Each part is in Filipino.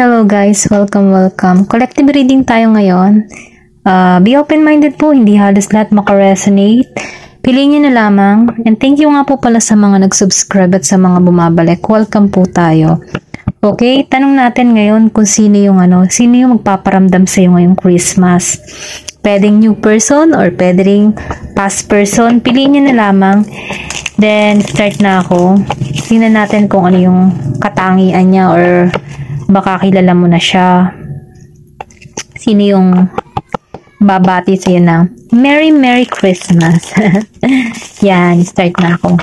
Hello guys, welcome. Collective reading tayo ngayon. Be open-minded po, hindi halos lahat makaresonate. Piliin nyo na lamang. And thank you nga po pala sa mga nag-subscribe at sa mga bumabalik. Welcome po tayo. Okay, tanong natin ngayon kung sino yung magpaparamdam sa iyo ngayong Christmas. Pwedeng new person or pwedeng past person. Piliin nyo na lamang. Then, start na ako. Tingnan natin kung ano yung katangian niya or baka kilala mo na siya. Sino yung babati sa'yo na Merry Christmas. Yan, start na ako.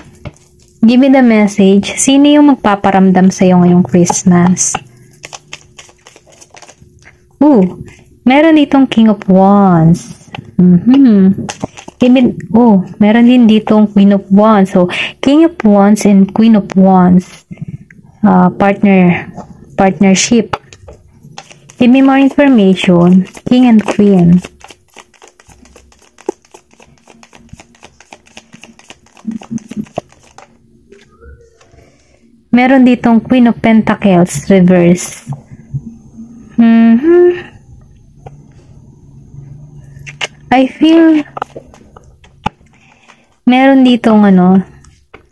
Give me the message. Sino yung magpaparamdam sa'yo ngayong Christmas? Meron ditong King of Wands. Meron din ditong Queen of Wands. So, King of Wands and Queen of Wands. Partnership. Give me more information. King and Queen. Meron ditong Queen of Pentacles, reverse. I feel meron ditong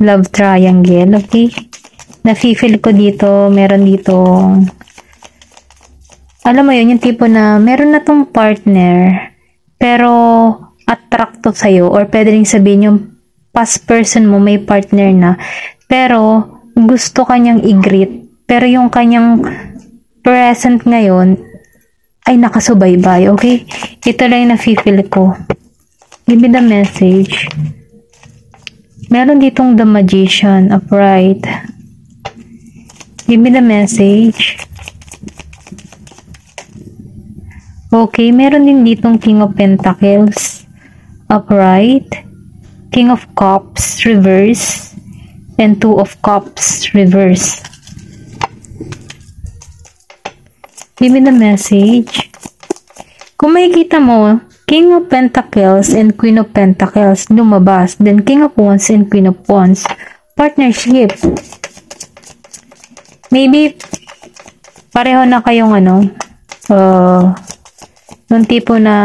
love triangle, okay? Nafe-feel ko dito, meron ditong alam mo yun, yung tipo na meron na tong partner pero attract to sa'yo or pwede rin sabihin yung past person mo may partner na pero gusto kanyang i-greet pero yung kanyang present ngayon ay nakasubaybay, okay? Ito lang yung nafe-feel ko. Give me the message. Meron ditong the Magician upright. Give me the message. Okay, meron din ditong King of Pentacles upright, King of Cups reverse, and Two of Cups reverse. Give me the message. Kung makikita mo, King of Pentacles and Queen of Pentacles lumabas, then King of Wands and Queen of Wands. Partnership. Maybe pareho na kayong yung tipo na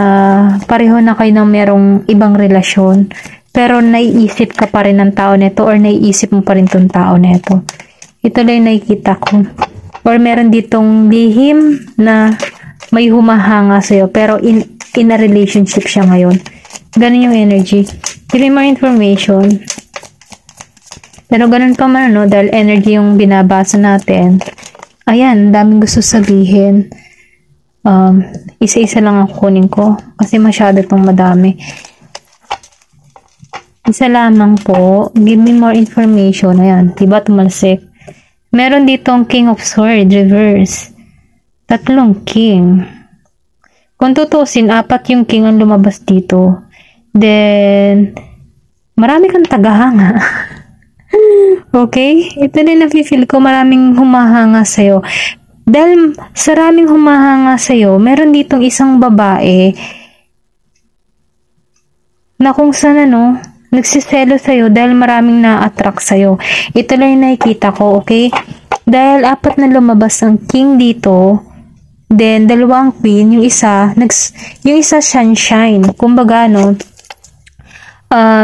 pareho na kayo ng merong ibang relasyon pero naiisip ka pa rin ng tao nito or naiisip mo pa rin tong tao nito. Ito lang yung nakikita ko. Or meron ditong lihim na may humahanga sa'yo pero in a relationship siya ngayon. Ganun yung energy. Give me more information. Pero ganun pa man, dahil energy yung binabasa natin. Ayan, daming gusto sabihin. Isa-isa lang ang kunin ko kasi masyado itong madami. Isa lamang po. Give me more information. Ayan, diba tumalsik? Meron ditong King of Swords reverse. Tatlong King. Kung tutusin, 4 yung King ang lumabas dito. Then, marami kang tagahanga. Okay? Ito din nafe-feel ko, maraming humahanga sa'yo. Dahil sa maraming humahanga sa'yo, meron ditong isang babae na kung saan nagsiselo sa'yo dahil maraming na-attract sa'yo. Ito lang yung nakikita ko, okay? Dahil 4 na lumabas ang King dito, then 2 ang Queen, yung isa sunshine. Kumbaga,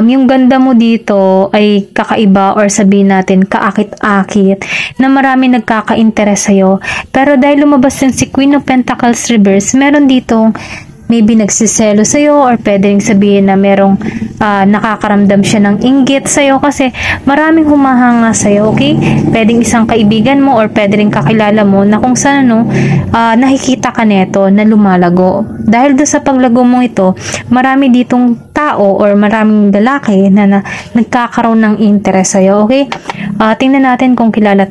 yung ganda mo dito ay kakaiba or sabihin natin kaakit-akit na marami nagkaka-interest sa'yo. Pero dahil lumabas yung si Queen of Pentacles reverse, meron ditong maybe nagsiselo sa'yo or pwede rin sabihin na merong nakakaramdam siya ng inggit sa'yo kasi maraming humahanga sa'yo, okay? Pwedeng isang kaibigan mo or pwede rin kakilala mo na kung saan nakikita ka neto na lumalago. Dahil doon sa paglago mo ito, marami ditong tao or maraming lalaki na nagkakaroon ng interest sa'yo, okay? Tingnan natin kung kilala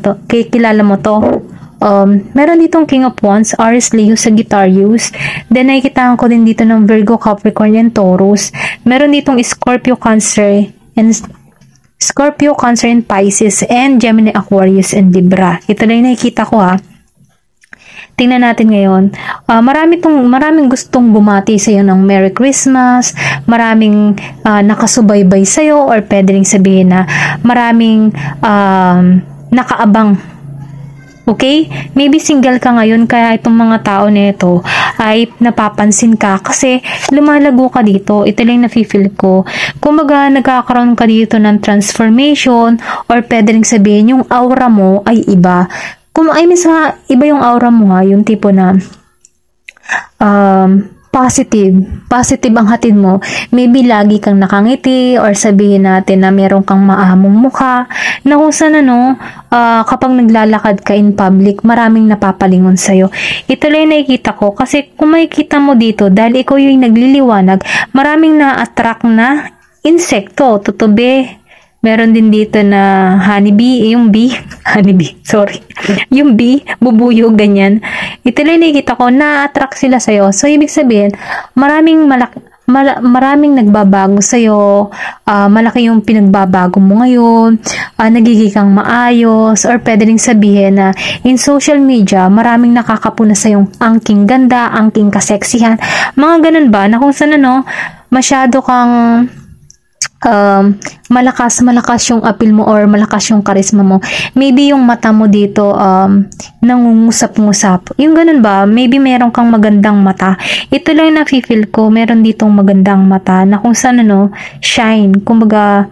mo to. Meron ditong King of Wands, Aries, Leo, Sagittarius. Then, nakikita ko din dito ng Virgo, Capricorn, and Taurus. Meron ditong Scorpio, Cancer, and Pisces, and Gemini, Aquarius, and Libra. Ito lang yung nakikita ko, ha. Tingnan natin ngayon. Maraming gustong bumati sa iyo ng Merry Christmas. Maraming nakasubaybay sa iyo or pwede ring sabihin na maraming nakaabang Okay? Maybe single ka ngayon kaya itong mga tao nito ay napapansin ka kasi lumalago ka dito. Ito lang nafe-feel ko. Kumbaga nagkakaroon ka dito ng transformation or pwede rin sabihin yung aura mo ay iba. I mean sa iba yung aura mo ha, yung tipo na positive ang hatid mo. Maybe lagi kang nakangiti or sabihin natin na meron kang maamong mukha na kung saan kapag naglalakad ka in public, maraming napapalingon sa'yo. Ito lang nakikita ko kasi kung makikita mo dito, dahil ikaw yung nagliliwanag, maraming na-attract na insekto, tutubi. Meron din dito na honeybee, yung bee, honeybee, sorry. Yung bee, bubuyog, ganyan. Ito lang nakikita ko, na-attract sila sa'yo. So, ibig sabihin, maraming nagbabago sa'yo, malaki yung pinagbabago mo ngayon, nagiging kang maayos, or pwede rin sabihin na in social media, maraming nakakapuna sa'yong angking ganda, angking kaseksihan, mga ganun ba, na kung saan masyado kang malakas yung appeal mo or malakas yung charisma mo. Maybe yung mata mo dito nangungusap-ngusap. Yung ganun ba? Maybe meron kang magandang mata. Ito lang na feel ko, meron ditong magandang mata na kung saan shine. Kumbaga,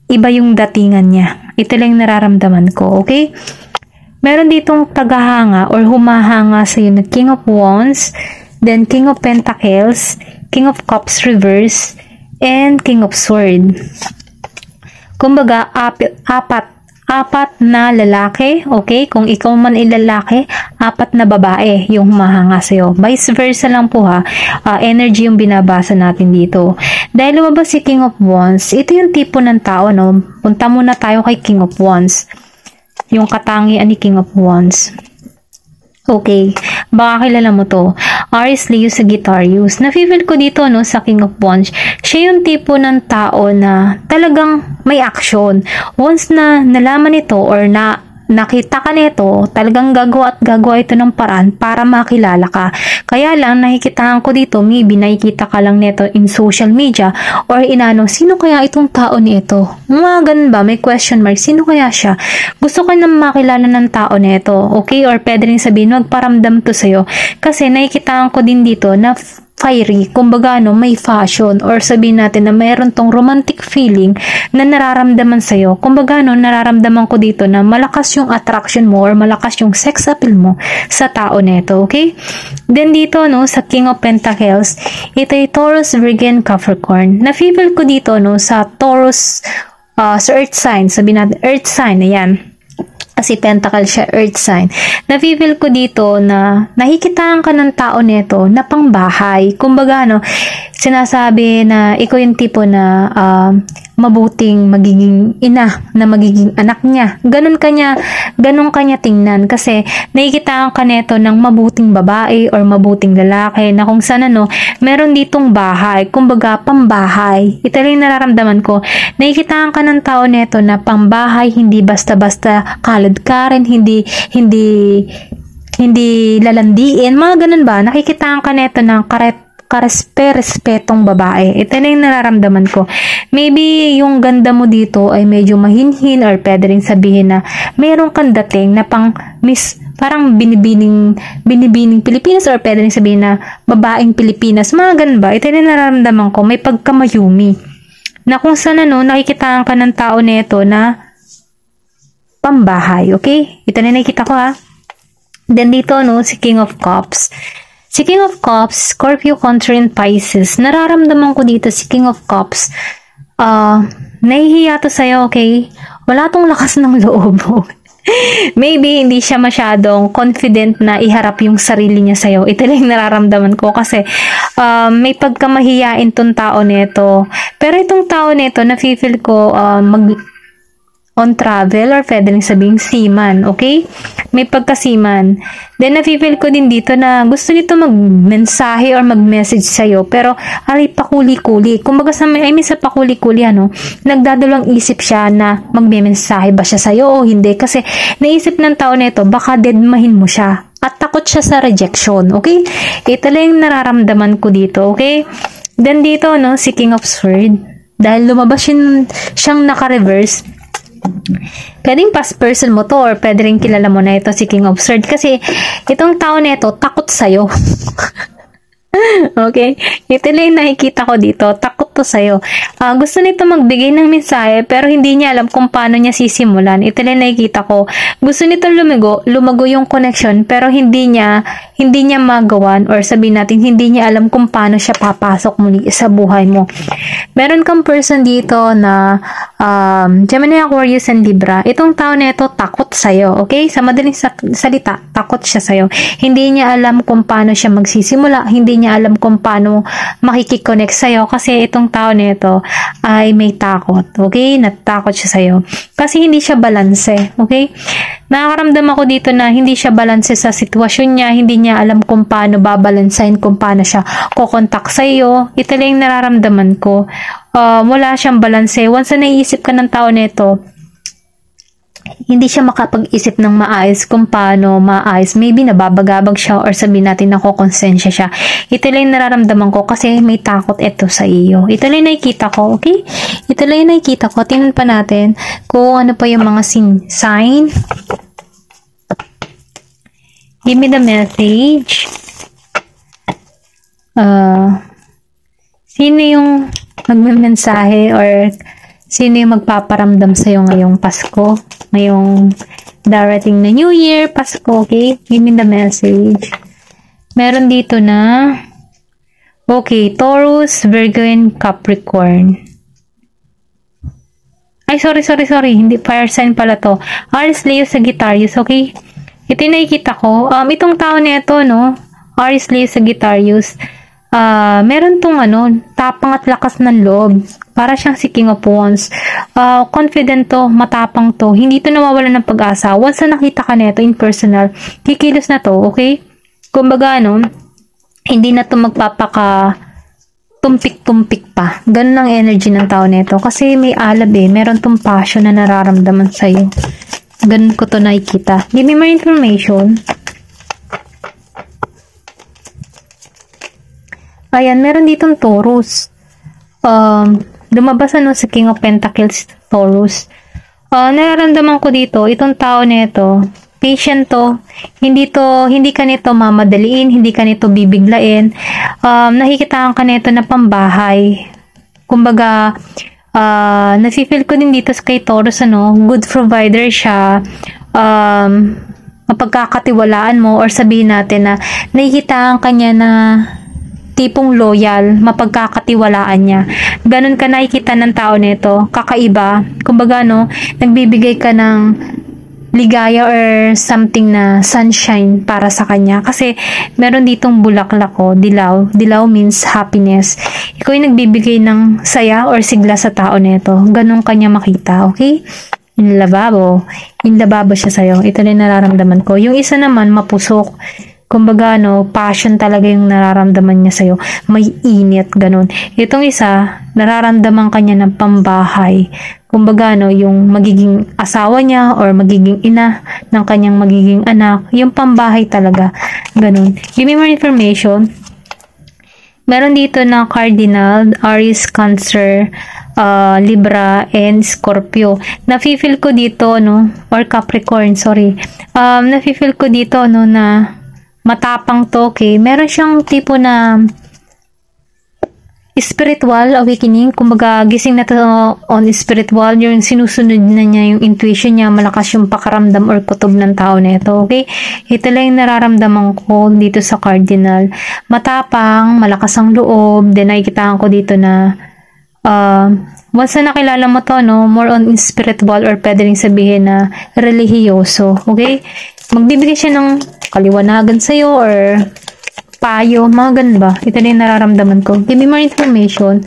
iba yung datingan niya. Ito lang nararamdaman ko, okay? Meron ditong tagahanga or humahanga sa na King of Wands, then King of Pentacles, King of Cups reverse, and King of Sword. Kumbaga, apat na lalaki, okay? Kung ikaw man ay lalaki, 4 na babae yung humahanga sa'yo. Vice versa lang po ha. Energy yung binabasa natin dito. Dahil lumabas si King of Wands, ito yung tipo ng tao, Punta muna tayo kay King of Wands. Yung katangian ni King of Wands. Okay, baka kilala mo to. Aries, Leo, Sagittarius. Nafe-feel ko dito sa King of Wands. Siya yung tipo ng tao na talagang may action. Once na nalaman ito or nakita ka nito, talagang gagawa ito ng paraan para makilala ka. Kaya lang, nakikitaan ko dito, maybe nakikita ka lang nito in social media or sino kaya itong tao nito? Mga ganun ba? May question mark. Sino kaya siya? Gusto ko na makilala ng tao nito, okay? Or pwede rin sabihin, magparamdam to sa'yo. Kasi nakikitaan ko din dito na fiery, kumbaga may fashion or sabihin natin na mayroon tong romantic feeling na nararamdaman sa'yo. Kumbaga nararamdaman ko dito na malakas yung attraction mo or malakas yung sex appeal mo sa tao neto, okay? Then dito sa King of Pentacles, ito ay Taurus, Virgo, Capricorn. Na-feel ko dito sa Taurus, sa earth sign, sabihin natin earth sign, ayan. Kasi pentacle siya, earth sign. Na-feel ko dito na nakikitaan ka ng tao neto na pangbahay. Kumbaga, sinasabi na ikaw yung tipo na mabuting magiging ina, na magiging anak niya. Ganun kanya tingnan. Kasi nakikitaan ka neto ng mabuting babae or mabuting lalaki na kung saan meron ditong bahay. Kumbaga, pambahay. Ito rin nararamdaman ko. Nakikitaan ka ng tao neto na pambahay, hindi basta-basta kalad-karen, hindi lalandiin, mga ganun ba? Nakikitaan ka neto ng respetong babae. Ito na yung nararamdaman ko. Maybe yung ganda mo dito ay medyo mahinhin or pwede rin sabihin na mayroon kang dating na parang binibining Pilipinas or pwede rin sabihin na babaeng Pilipinas. Mga ganun ba? Ito na yung nararamdaman ko. May pagkamayumi. Na kung saan nakikitaan ka ng tao neto na pambahay. Okay? Ito na nakikita ko ha. Then dito si King of Cups. Si King of Cups, Scorpio, Cancer, and Pisces. Nararamdaman ko dito si King of Cups. Nahihiya to sa'yo, okay? Wala tong lakas ng loob. Maybe hindi siya masyadong confident na iharap yung sarili niya sa'yo. Ito lang nararamdaman ko kasi may pagkamahiyain tong tao neto. Pero itong tao neto, na-feel ko on travel or pwede rin sabing seaman, okay? May pagkasiman. Then, na-feel ko din dito na gusto nito mag-mensahe or mag-message sa'yo, pero pakuli-kuli. Kumbaga sa pakuli-kuli, nagdadalawang isip siya na magme-mensahe ba siya sa'yo o hindi. Kasi, naisip ng tao nito, baka deadmahin mo siya. At takot siya sa rejection, okay? Ito lang yung nararamdaman ko dito, okay? Then, dito, si King of Swords, dahil lumabas siyang naka-reverse, Pwedeng past person mo to or pwede rin kilala mo na ito si King of Swords kasi itong tao na ito takot sa'yo. Okay? Ito lang yung nakikita ko dito. Takot to sa'yo. Gusto nito magbigay ng mensahe pero hindi niya alam kung paano niya sisimulan. Ito lang nakikita ko. Gusto nito lumago yung connection pero hindi niya magawan or sabihin natin hindi niya alam kung paano siya papasok muli sa buhay mo. Meron kang person dito na Gemini, Aquarius, and Libra. Itong tao na ito takot sa'yo. Okay? Sa madaling salita, takot siya sa'yo. Hindi niya alam kung paano siya magsisimula. Hindi niya alam kung paano makikiconnect sa'yo kasi itong tao na ito ay may takot. Okay? Natakot siya sa'yo. Kasi hindi siya balanse. Okay? Nakakaramdam ako dito na hindi siya balanse sa sitwasyon niya. Hindi niya alam kung paano babalansahin, kung paano siya kukontak sa'yo. Ito lang yung nararamdaman ko. Wala siyang balanse. Once na naiisip ka ng tao na ito, hindi siya makapag-isip ng maayos kung paano maayos. Maybe nababagabag siya or sabihin natin nakokonsensya siya. Ito lang yung nararamdaman ko kasi may takot ito sa iyo. Ito lang yung nakikita ko, okay? Ito lang yung nakikita ko. Tingnan pa natin kung ano pa yung mga sign. Give me the message. Sino yung magme-mensahe or sino yung magpaparamdam sa'yo ngayong Pasko? Ngayong darating na New Year, Pasko, okay? Give me the message. Meron dito na, okay, Taurus, Virgo, and Capricorn. Ay, sorry. Hindi, fire sign pala to. Aries, Leo, Sagittarius, okay? Ito yung nakikita ko. Itong tao na ito, no? Aries, Leo, Sagittarius. Meron tong tapang at lakas ng loob. Para siyang si King of Wands. Confident to, matapang to. Hindi to nawawala ng pag-asa. Once na nakita ka nito in personal, kikilos na to, okay? Kumbaga, hindi na to magpapaka tumpik-tumpik pa. Ganun ang energy ng tao nito. Kasi may alab meron tong passion na nararamdaman sa'yo. Ganun ko to nakikita. Give me more information. Ayan, meron ditong Taurus. Lumabas sa King of Pentacles, Taurus. Nararamdaman ko dito, itong tao na ito, patient to. Hindi ka nito mamadaliin, hindi ka nito bibiglain. Nakikitaan ka nito na pambahay. Kumbaga, nafe-feel ko din dito kay Taurus, good provider siya. Mapagkakatiwalaan mo or sabihin natin na nakikitaan ka niya na tipong loyal, mapagkakatiwalaan niya. Ganun ka nakikita ng tao nito, kakaiba. Kumbaga, nagbibigay ka ng ligaya or something na sunshine para sa kanya. Kasi, meron ditong bulaklak ko, dilaw. Dilaw means happiness. Ikaw yung nagbibigay ng saya or sigla sa tao nito. Ganun kanya makita, okay? In lababo siya sa'yo. Ito na yung nararamdaman ko. Yung isa naman, mapusok. Kumbaga, passion talaga yung nararamdaman niya sa'yo. May init, ganun. Itong isa, nararamdaman kanya ng pambahay. Kumbaga, yung magiging asawa niya or magiging ina ng kanyang magiging anak. Yung pambahay talaga. Ganun. Give me more information. Meron dito na Cardinal, Aries, Cancer, Libra, and Scorpio. Nafe-feel ko dito, or Capricorn, sorry. Nafe-feel ko dito, na matapang to, okay? Meron siyang tipo na spiritual awakening. Kumbaga, gising na to on spiritual. Yung sinusunod na niya yung intuition niya. Malakas yung pakaramdam or kutob ng tao na ito, okay? Ito lang yung nararamdaman ko dito sa Cardinal. Matapang, malakas ang loob. Then, nakikitaan ko dito na once na nakilala mo to, more on spiritual or pwede rin sabihin na relihiyoso, okay? Magbibigay siya ng kaliwanagan sa'yo or payo, mga ganun ba? Ito na yung nararamdaman ko. Give me more information.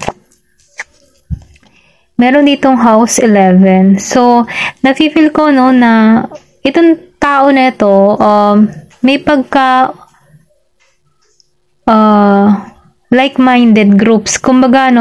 Meron ditong house 11. So, nafe-feel ko, na itong tao na ito, may pagka like-minded groups. Kumbaga,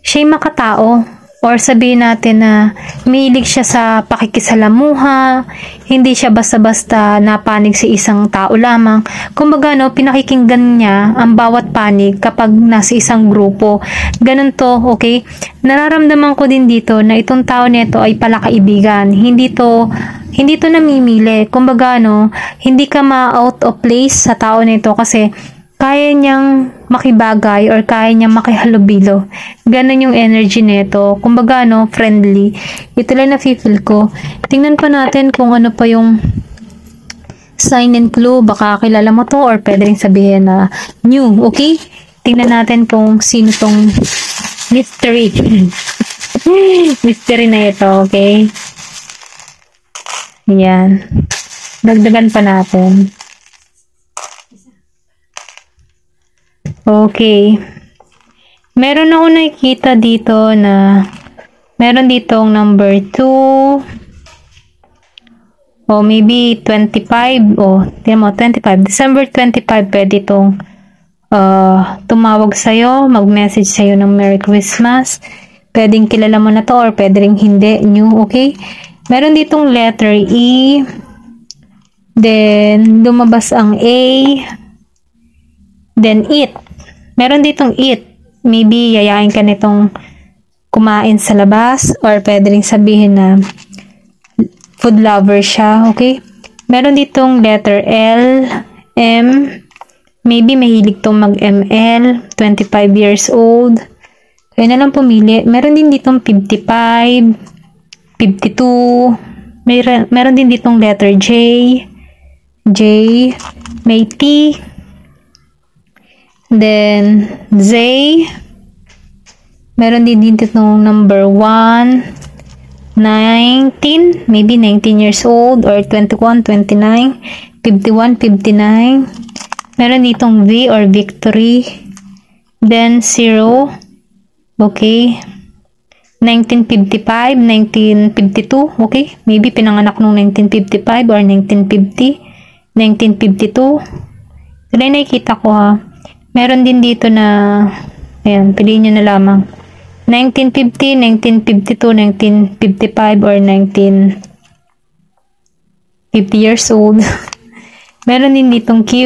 siya yung makatao. or sabihin natin na mahilig siya sa pakikisalamuha, hindi siya basta-basta napanig sa isang tao lamang. Kumbaga, no, pinakikinggan niya ang bawat panig kapag nasa isang grupo. Ganun to, okay? Nararamdaman ko din dito na itong tao nito ay palakaibigan. Hindi to namimili. Kumbaga, no, hindi ka ma-out of place sa tao nito kasi kaya niyang makibagay or kaya niyang makihalubilo. Ganun yung energy nito. Kumbaga, no, friendly. Ito lang na-feel ko. Tingnan pa natin kung ano pa yung sign and clue. Baka kilala mo to or pwede rin sabihin na new. Okay? Tingnan natin kung sino tong mystery. Mystery na ito. Okay? Yan. Dagdagan pa natin. Okay. Meron ako nakikita dito na meron ditong number 2 o maybe 25 o tingnan mo, 25. December 25 pwede itong tumawag sa'yo, mag-message sa'yo ng Merry Christmas. Pwedeng kilala mo na to or pwede rin hindi, new, okay? Meron ditong letter E, then lumabas ang A, then it. Meron ditong eat. Maybe yayain ka nitong kumain sa labas or pwede rin sabihin na food lover siya, okay? Meron ditong letter L, M. Maybe mahilig tong mag-ML, 25 years old. Kaya na lang pumili. Meron din ditong 55, 52. Meron din ditong letter J, may T, then Z. Meron din dito ng number 1, 19, maybe 19 years old or 21, 29, 51, 59. Meron ditong V or victory, then 0, okay, 1955, 1952, okay, maybe pinanganak nung 1955 or 1950, 1952. Ito na nakikita ko ha. Meron din dito na, ayan, piliin nyo na lamang. 1950, 1952, 1955, or 1950 years old. Meron din ditong Q.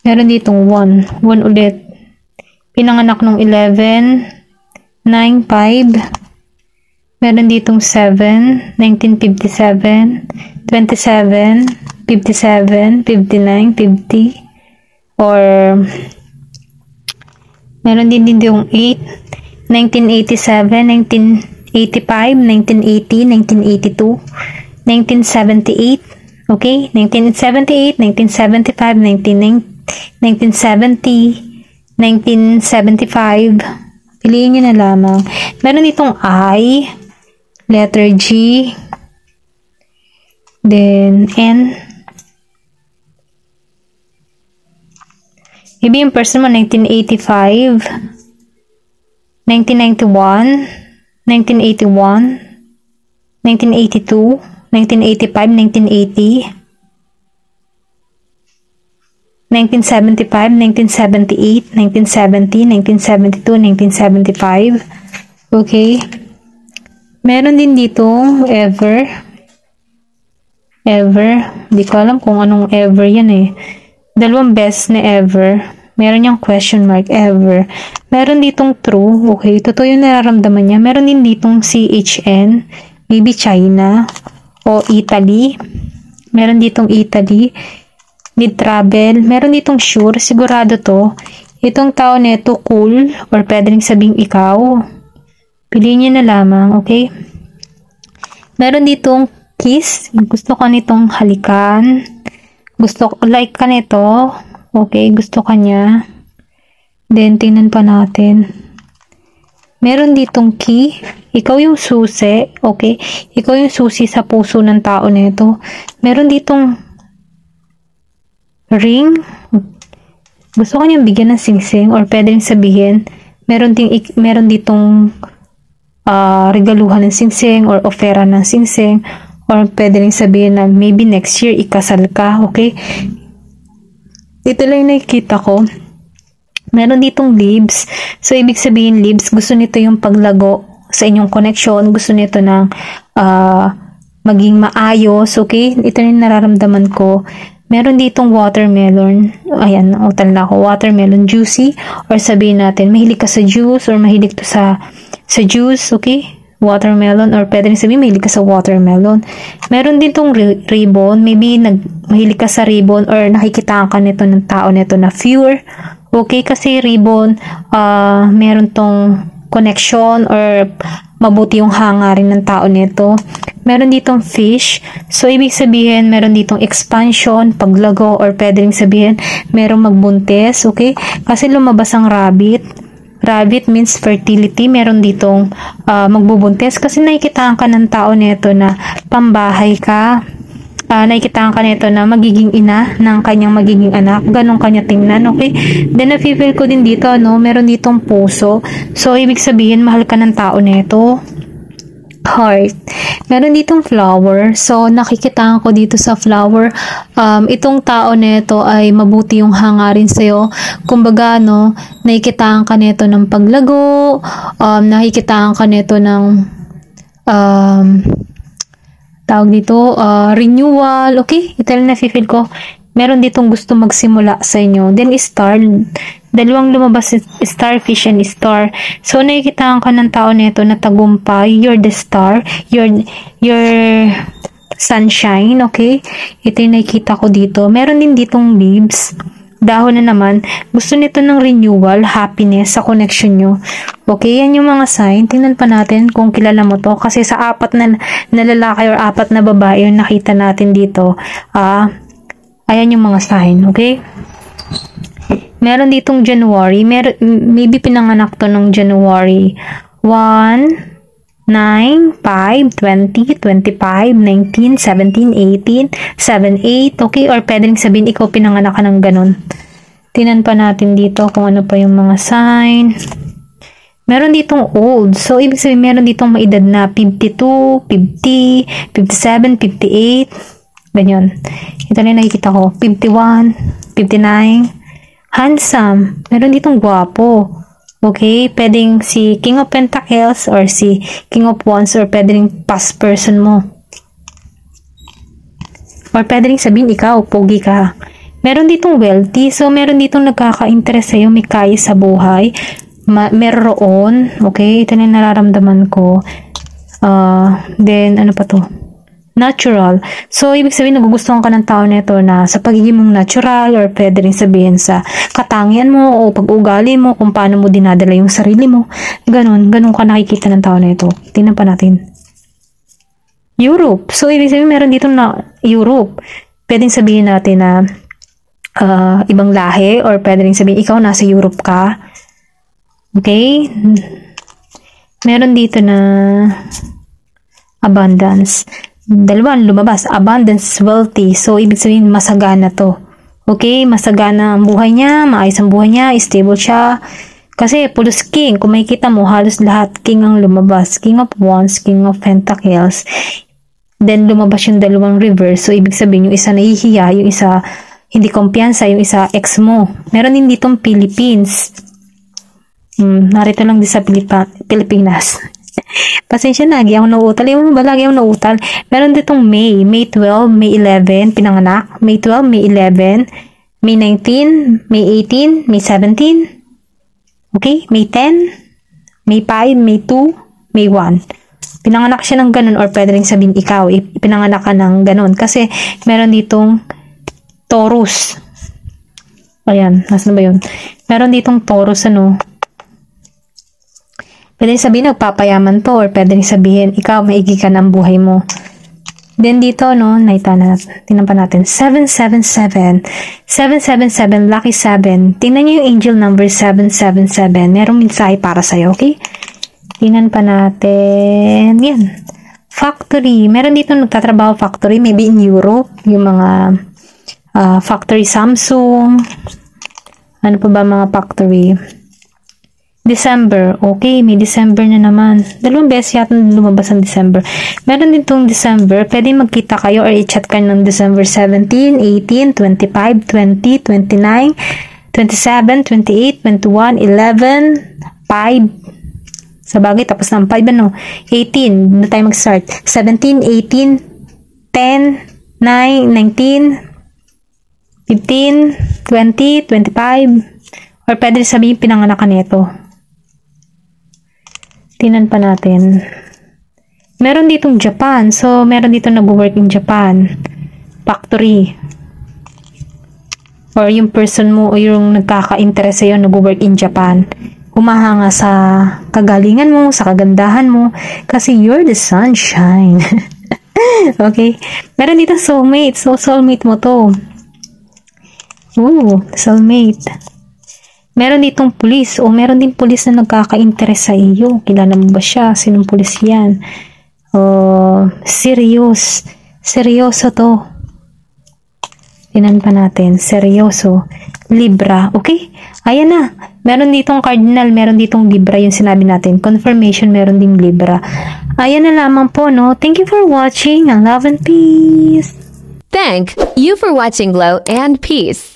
Meron ditong 1. 1 ulit. Pinanganak nung 11, 9, 5. Meron ditong 7, 1957, 27, 57, 59, 50. Or meron din yung 8, 1987, 1985, 1980, 1982, 1978, okay? 1978, 1975, 1970, 1975. Piliin nyo na lamang. Meron ditong I, letter G, then N. Maybe yung person mo, 1985, 1991, 1981, 1982, 1985, 1980, 1975, 1978, 1970, 1972, 1975. Okay. Meron din dito, ever. Ever. Hindi ko alam kung anong ever yan eh. Dalawang best na ever. Meron niyang question mark, ever. Meron ditong true. Okay, totoo yung nararamdaman niya. Meron din ditong CHN. Maybe China. O Italy. Meron ditong Italy. Need travel. Meron ditong sure. Sigurado to. Itong tao neto cool. Or pwede rin sabing ikaw. Piliin niyo na lamang. Okay? Meron ditong kiss. Gusto ko nitong halikan. Gusto ko, like ka nito. Okay, gusto ka niya. Then, tingnan pa natin. Meron ditong key. Ikaw yung susi. Okay? Ikaw yung susi sa puso ng tao nito. Meron ditong ring. Gusto ka niyang bigyan ng singsing or pwede rin sabihin, meron ditong regaluhan ng singsing or ofera ng singsing. Or pwede rin sabihin na maybe next year ikasal ka, okay? Ito lang nakikita ko. Meron ditong leaves. So, ibig sabihin leaves, gusto nito yung paglago sa inyong connection. Gusto nito ng maging maayos. Okay? Ito yung nararamdaman ko. Meron ditong watermelon. Ayan, utal na ako. Watermelon juicy. Or sabihin natin, mahilig ka sa juice or mahilig to sa juice. Okay? Watermelon. Or pwede rin sabihin, mahilig ka sa watermelon. Meron ditong ribbon. Maybe mahilig ka sa ribbon or nakikitaan ka nito ng tao nito na pure. Okay, kasi ribbon, meron tong connection or mabuti yung hangarin ng tao nito. Meron ditong fish. So, ibig sabihin, meron ditong expansion, paglago, or pwede rin sabihin, merong magbuntis. Okay? Kasi lumabas ang rabbit. Rabbit means fertility. Meron ditong magbubuntis. Kasi nakikitaan ka ng tao nito na pambahay ka. Nakikitaan ka nito na magiging ina ng kanyang magiging anak. Ganon kanya tingnan, okay? Then, na-feel ko din dito, no? Meron ditong puso. So, ibig sabihin, mahal ka ng tao nito. Heart. Meron ditong flower. So, nakikitaan ko dito sa flower. Itong tao nito ay mabuti yung hangarin sa'yo. Kumbaga, no? Nakikitaan ka nito ng paglago. Nakikitaan ka nito ng tawag dito, renewal, okay? Ito lang na-feel ko. Meron ditong gusto magsimula sa inyo. Then, star. Dalawang lumabas, starfish and star. So, nakikitaan ka ng tao nito na tagumpay. You're the star. You're sunshine, okay? Ito yung nakikita ko dito. Meron din ditong leaves. Dahon na naman. Gusto nito ng renewal, happiness sa connection nyo. Okay, yan yung mga sign. Tingnan pa natin kung kilala mo to. Kasi sa 4 na lalaki or 4 na babae yung nakita natin dito. Ayan yung mga sign. Okay? Meron ditong January. Maybe pinanganak to ng January 1, 9, 5, 20, 25, 19, 17, 18, 7, 8. Okay? Or pwede rin sabihin ikaw pinanganak ka ng ganun. Tingnan pa natin dito kung ano pa yung mga sign. Meron ditong old. So, ibig sabihin, meron ditong maedad na 52, 50, 57, 58. Ganyan. Ito na yung nakikita ko. 51, 59. Handsome. Meron ditong guwapo. Okay? Pwedeng si King of Pentacles or si King of Wands or pwedeng past person mo. Or pwedeng sabihin ikaw, pogi ka. Meron ditong wealthy. So, meron ditong nagkaka-interest sa'yo. May kaya sa buhay. Meron, okay, ito na yung nararamdaman ko. Then, ano pa to? Natural. So, ibig sabihin, nagugustuhan ka ng tao nito na sa pagiging mong natural or pwede rin sabihin sa katangian mo o pag-ugali mo, kung paano mo dinadala yung sarili mo. Ganon ka nakikita ng tao nito. Tingnan pa natin. Europe. So, ibig sabihin, meron dito na Europe. Pwedeng sabihin natin na ibang lahi or pwede rin sabihin, ikaw nasa Europe ka. Okay? Meron dito na abundance. Dalawang lumabas. Abundance, wealthy. So, ibig sabihin, masagana to. Okay? Masagana ang buhay niya, maayos ang buhay niya, stable siya. Kasi, pulos king. Kung makikita mo, halos lahat king ang lumabas. King of Wands, King of Pentacles. Then, lumabas yung dalawang reverse. So, ibig sabihin, yung isa nahihiya, yung isa hindi kumpiyansa, yung isa ex mo. Meron din ditong Philippines. Narito lang din sa Pilipinas. Pasensya na, lagi ako nauutal. Yung ba, lagi ako nauutal. Meron ditong May 12, May 11, pinanganak. May 12, May 11, May 19, May 18, May 17. Okay? May 10, May 5, May 2, May 1. Pinanganak siya ng ganun or pwede rin sabihin ikaw, pinanganak ka ng ganun. Kasi meron ditong Taurus. Ayan, nasan ba yun? Meron ditong Taurus, ano? Pwede sabihin, nagpapayaman to, or pwede sabihin, ikaw, maigi ka ng buhay mo. Then dito, no, tingnan pa natin, 777. 777, lucky 7. Tingnan nyo yung angel number 777. Merong mensahe para sa'yo, okay? Tingnan pa natin. Yan. Factory. Meron dito nagtatrabaho factory, maybe in Europe, yung mga factory Samsung. Ano pa ba mga factory? December. Okay, may December na naman. 2 beses yata lumabas ang December. Meron din itong December. Pwede magkita kayo or i-chat kayo ng December 17, 18, 25, 20, 29, 27, 28, 21, 11, 5. Sa bagay, tapos na ang 5, ano? 18. Doon tayo mag-start. 17, 18, 10, 9, 19, 15, 20, 25. Or pwede sabihin pinanganak ka nito. Tinan pa natin. Meron ditong Japan. So, meron dito nag-work in Japan. Factory. Or yung person mo o yung nagkaka-interest sa'yo nag-work in Japan. Humahanga sa kagalingan mo, sa kagandahan mo. Kasi you're the sunshine. Okay? Meron dito soulmate. So, soulmate mo to. Ooh, soulmate. Meron ditong pulis. O, meron din pulis na nagkaka-interest sa iyo. Kilala mo ba siya? Sinong pulis yan? Serious. Seryoso to. Tinan pa natin. Seryoso. Libra. Okay? Ayan na. Meron ditong cardinal. Meron ditong Libra. Yung sinabi natin. Confirmation. Meron ding Libra. Ayan na lamang po, no? Thank you for watching. And love and peace. Thank you for watching Glow and Peace.